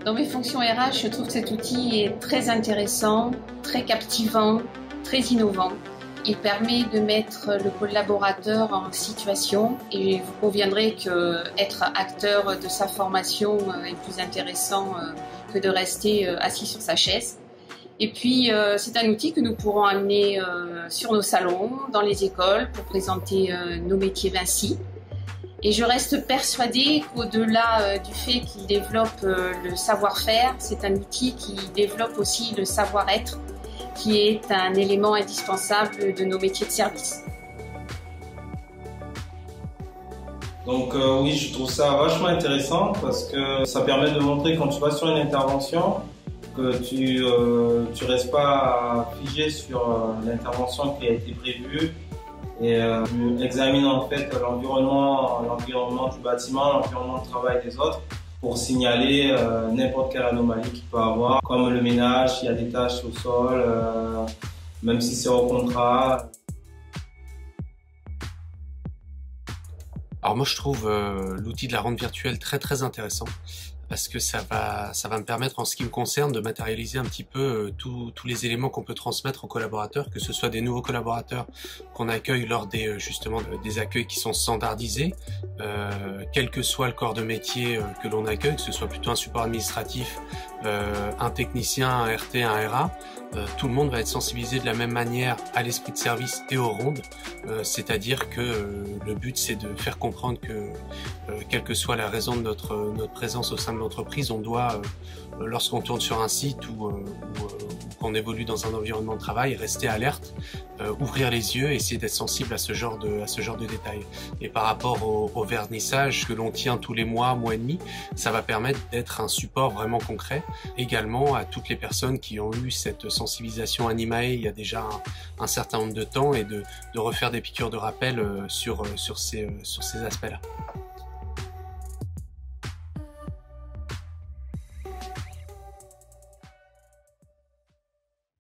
Dans mes fonctions RH, je trouve que cet outil est très intéressant, très captivant, très innovant. Il permet de mettre le collaborateur en situation et vous conviendrez qu'être acteur de sa formation est plus intéressant que de rester assis sur sa chaise. Et puis, c'est un outil que nous pourrons amener sur nos salons, dans les écoles, pour présenter nos métiers Vinci. Et je reste persuadée qu'au-delà du fait qu'il développe le savoir-faire, c'est un outil qui développe aussi le savoir-être, qui est un élément indispensable de nos métiers de service. Donc oui, je trouve ça vachement intéressant parce que ça permet de montrer quand tu vas sur une intervention que tu restes pas figé sur l'intervention qui a été prévue et tu examines en fait l'environnement du bâtiment, l'environnement de travail des autres pour signaler n'importe quelle anomalie qu'il peut avoir, comme le ménage, s'il y a des taches au sol, même si c'est au contrat. Alors moi je trouve l'outil de la rente virtuelle très intéressant parce que ça va me permettre en ce qui me concerne de matérialiser un petit peu tous les éléments qu'on peut transmettre aux collaborateurs, que ce soit des nouveaux collaborateurs qu'on accueille lors justement des accueils qui sont standardisés, quel que soit le corps de métier que l'on accueille, que ce soit plutôt un support administratif, un technicien, un RT, un RA, tout le monde va être sensibilisé de la même manière à l'esprit de service et aux rondes, c'est-à-dire que le but c'est de faire comprendre que quelle que soit la raison de notre présence au sein de l'entreprise, on doit, lorsqu'on tourne sur un site ou qu'on évolue dans un environnement de travail, rester alerte, ouvrir les yeux, essayer d'être sensible à ce genre de détails. Et par rapport au vernissage que l'on tient tous les mois et demi, ça va permettre d'être un support vraiment concret également à toutes les personnes qui ont eu cette sensibilisation Animae il y a déjà un certain nombre de temps et de refaire des piqûres de rappel sur ces aspects-là.